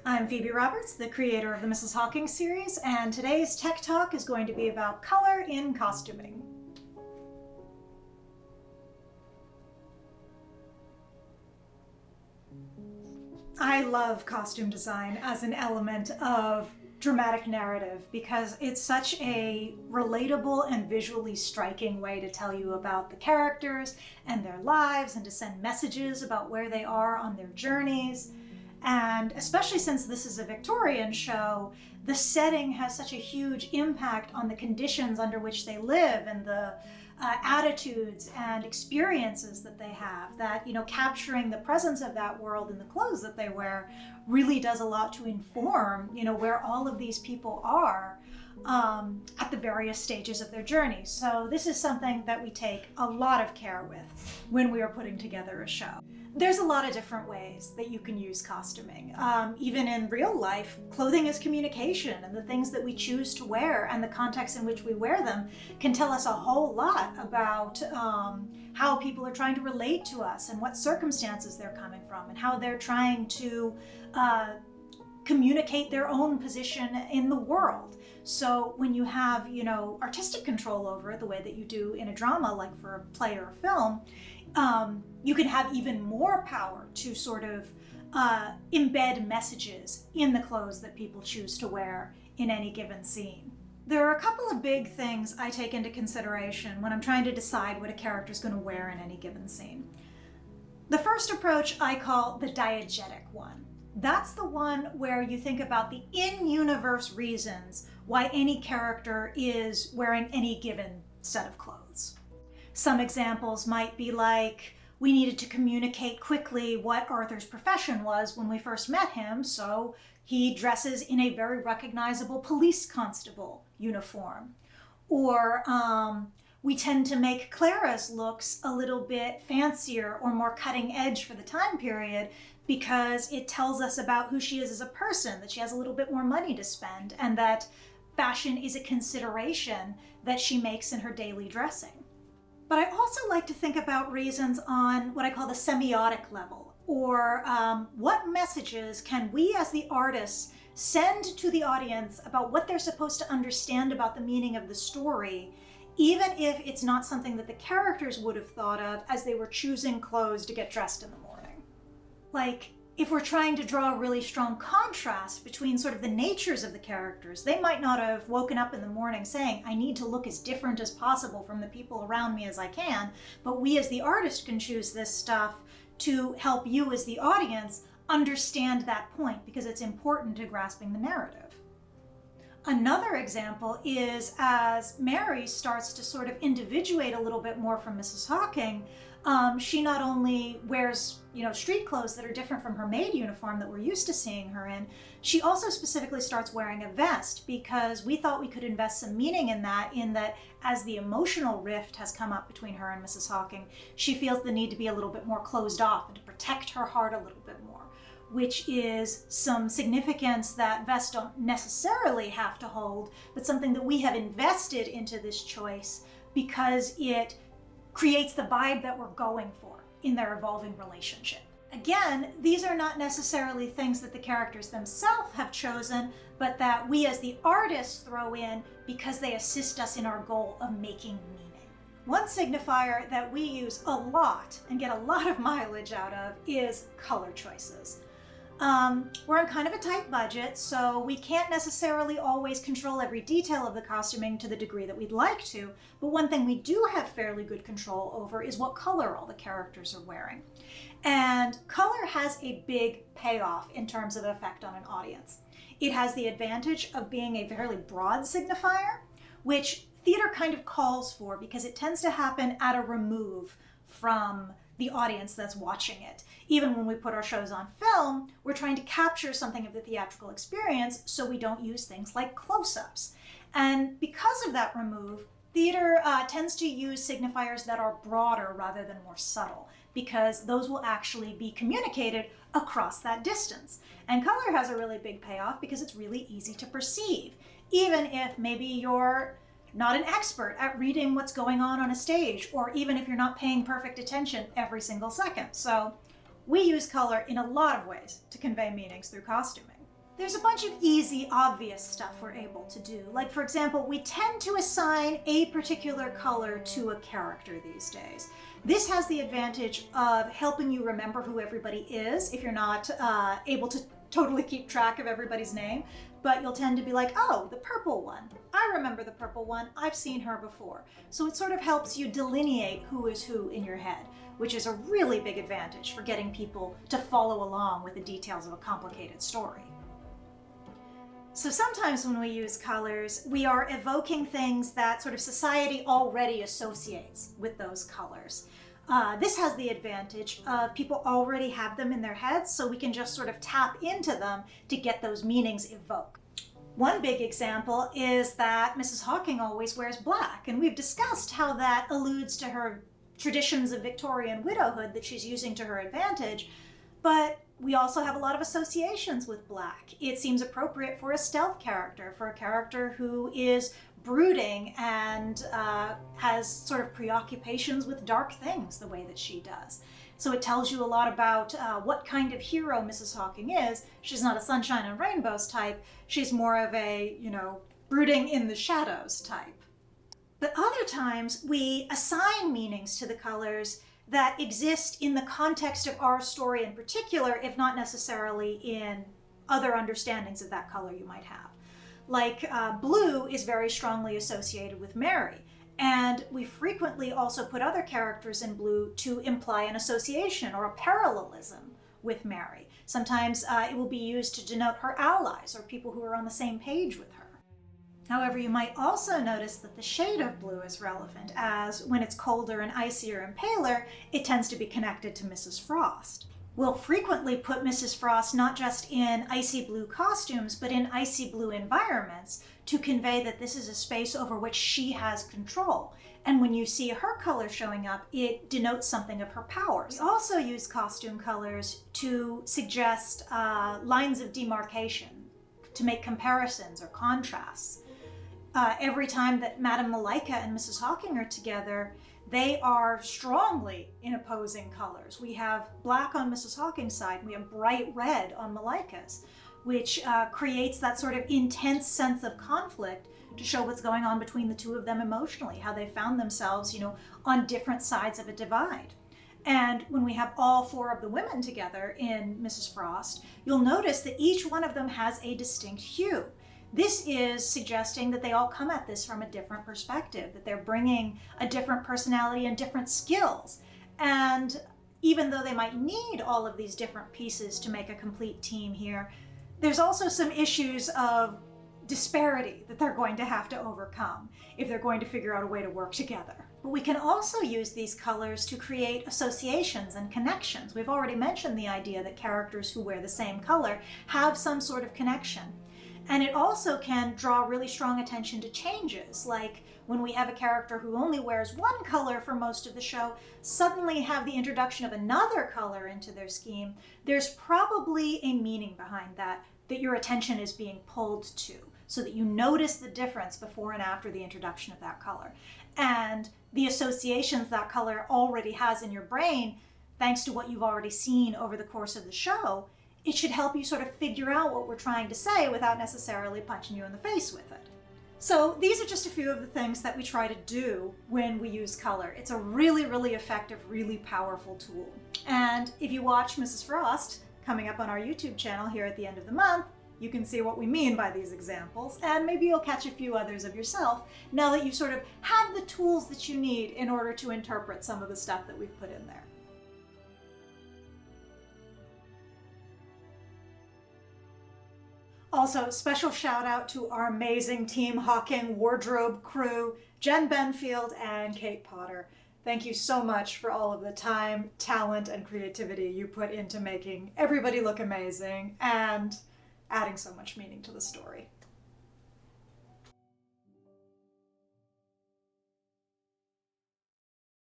I'm Phoebe Roberts, the creator of the Mrs. Hawking series, and today's Tech Talk is going to be about color in costuming. I love costume design as an element of dramatic narrative because it's such a relatable and visually striking way to tell you about the characters and their lives and to send messages about where they are on their journeys. And especially since this is a Victorian show, the setting has such a huge impact on the conditions under which they live and the attitudes and experiences that they have, that, capturing the presence of that world in the clothes that they wear really does a lot to inform, where all of these people are at the various stages of their journey. So this is something that we take a lot of care with when we are putting together a show. There's a lot of different ways that you can use costuming. Even in real life, clothing is communication, and the things that we choose to wear and the context in which we wear them can tell us a whole lot about how people are trying to relate to us and what circumstances they're coming from and how they're trying to communicate their own position in the world. So when you have, artistic control over it the way that you do in a drama, like for a play or a film, you can have even more power to sort of embed messages in the clothes that people choose to wear in any given scene. There are a couple of big things I take into consideration when I'm trying to decide what a character is going to wear in any given scene. The first approach I call the diegetic one. That's the one where you think about the in-universe reasons why any character is wearing any given set of clothes. Some examples might be like, we needed to communicate quickly what Arthur's profession was when we first met him, so he dresses in a very recognizable police constable uniform. Or we tend to make Clara's looks a little bit fancier or more cutting edge for the time period because it tells us about who she is as a person, that she has a little bit more money to spend, and that fashion is a consideration that she makes in her daily dressing. But I also like to think about reasons on what I call the semiotic level, or what messages can we as the artists send to the audience about what they're supposed to understand about the meaning of the story, even if it's not something that the characters would have thought of as they were choosing clothes to get dressed in the morning. Like, if we're trying to draw a really strong contrast between sort of the natures of the characters, they might not have woken up in the morning saying, I need to look as different as possible from the people around me as I can, but we as the artist can choose this stuff to help you as the audience understand that point because it's important to grasping the narrative. Another example is as Mary starts to sort of individuate a little bit more from Mrs. Hawking, she not only wears, street clothes that are different from her maid uniform that we're used to seeing her in, she also specifically starts wearing a vest because we thought we could invest some meaning in that as the emotional rift has come up between her and Mrs. Hawking, she feels the need to be a little bit more closed off and to protect her heart a little bit more, which is some significance that vests don't necessarily have to hold, but something that we have invested into this choice because it creates the vibe that we're going for in their evolving relationship. Again, these are not necessarily things that the characters themselves have chosen, but that we as the artists throw in because they assist us in our goal of making meaning. One signifier that we use a lot and get a lot of mileage out of is color choices. We're on kind of a tight budget, so we can't necessarily always control every detail of the costuming to the degree that we'd like to, but one thing we do have fairly good control over is what color all the characters are wearing. And color has a big payoff in terms of effect on an audience. It has the advantage of being a fairly broad signifier, which theater kind of calls for because it tends to happen at a remove from the audience that's watching it. Even when we put our shows on film, we're trying to capture something of the theatrical experience, so we don't use things like close-ups. And because of that remove, theater tends to use signifiers that are broader rather than more subtle, because those will actually be communicated across that distance. And color has a really big payoff because it's really easy to perceive, even if maybe you're not an expert at reading what's going on a stage, or even if you're not paying perfect attention every single second. So we use color in a lot of ways to convey meanings through costuming. There's a bunch of easy, obvious stuff we're able to do. Like, for example, we tend to assign a particular color to a character these days. This has the advantage of helping you remember who everybody is if you're not able to totally keep track of everybody's name. But you'll tend to be like, oh, the purple one. I remember the purple one. I've seen her before. So it sort of helps you delineate who is who in your head, which is a really big advantage for getting people to follow along with the details of a complicated story. So sometimes when we use colors, we are evoking things that sort of society already associates with those colors. This has the advantage of people already have them in their heads, so we can just sort of tap into them to get those meanings evoked. One big example is that Mrs. Hawking always wears black, and we've discussed how that alludes to her traditions of Victorian widowhood that she's using to her advantage, but we also have a lot of associations with black. It seems appropriate for a stealth character, for a character who is brooding and has sort of preoccupations with dark things the way that she does. So it tells you a lot about what kind of hero Mrs. Hawking is. She's not a sunshine and rainbows type. She's more of a, brooding in the shadows type. But other times we assign meanings to the colors that exist in the context of our story in particular, if not necessarily in other understandings of that color you might have. Like blue is very strongly associated with Mary, and we frequently also put other characters in blue to imply an association or a parallelism with Mary. Sometimes it will be used to denote her allies or people who are on the same page with her. However, you might also notice that the shade of blue is relevant, as when it's colder and icier and paler, it tends to be connected to Mrs. Frost. We'll frequently put Mrs. Frost not just in icy blue costumes, but in icy blue environments to convey that this is a space over which she has control. And when you see her color showing up, it denotes something of her powers. We also use costume colors to suggest lines of demarcation, to make comparisons or contrasts. Every time that Madame Malika and Mrs. Hawking are together, they are strongly in opposing colors. We have black on Mrs. Hawking's side, and we have bright red on Malika's, which creates that sort of intense sense of conflict to show what's going on between the two of them emotionally, how they found themselves, on different sides of a divide. And when we have all four of the women together in Mrs. Frost, you'll notice that each one of them has a distinct hue. This is suggesting that they all come at this from a different perspective, that they're bringing a different personality and different skills. And even though they might need all of these different pieces to make a complete team here, there's also some issues of disparity that they're going to have to overcome if they're going to figure out a way to work together. But we can also use these colors to create associations and connections. We've already mentioned the idea that characters who wear the same color have some sort of connection. And it also can draw really strong attention to changes, like when we have a character who only wears one color for most of the show, suddenly have the introduction of another color into their scheme. There's probably a meaning behind that your attention is being pulled to, so that you notice the difference before and after the introduction of that color. And the associations that color already has in your brain, thanks to what you've already seen over the course of the show, it should help you sort of figure out what we're trying to say without necessarily punching you in the face with it. So these are just a few of the things that we try to do when we use color. It's a really, really effective, really powerful tool. And if you watch Mrs. Frost, coming up on our YouTube channel here at the end of the month, you can see what we mean by these examples, and maybe you'll catch a few others of yourself now that you sort of have the tools that you need in order to interpret some of the stuff that we've put in there. Also, special shout out to our amazing Team Hawking wardrobe crew, Jen Benfield and Kate Potter. Thank you so much for all of the time, talent, and creativity you put into making everybody look amazing and adding so much meaning to the story.